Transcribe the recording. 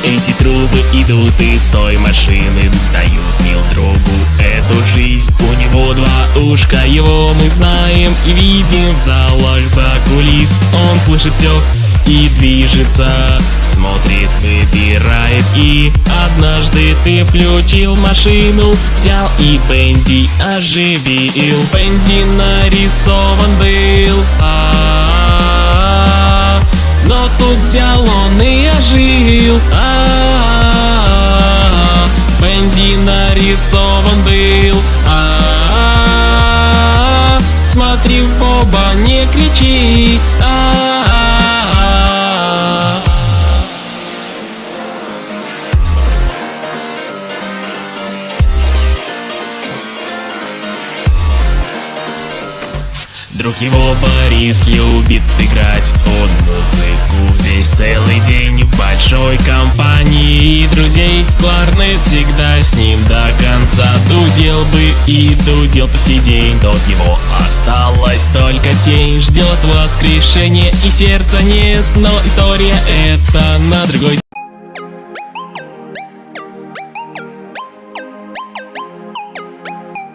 Эти трубы идут из той машины, дают мил другу эту жизнь. У него два ушка, его мы знаем и видим в залах за кулис. Он слышит все и движется, смотрит, выбирает. И однажды ты включил машину, взял и Бенди оживил. Бенди нарисован был, но тут взял он и ожил. Бенди нарисован был, смотри в оба, не кричи. Друг его Борис любит играть, он музыку весь целый день в большой компании друзей. Кларнет всегда с ним до конца, дудел бы и дудел по сей день. От его осталась только тень, ждет воскрешение и сердца нет, но история эта на другой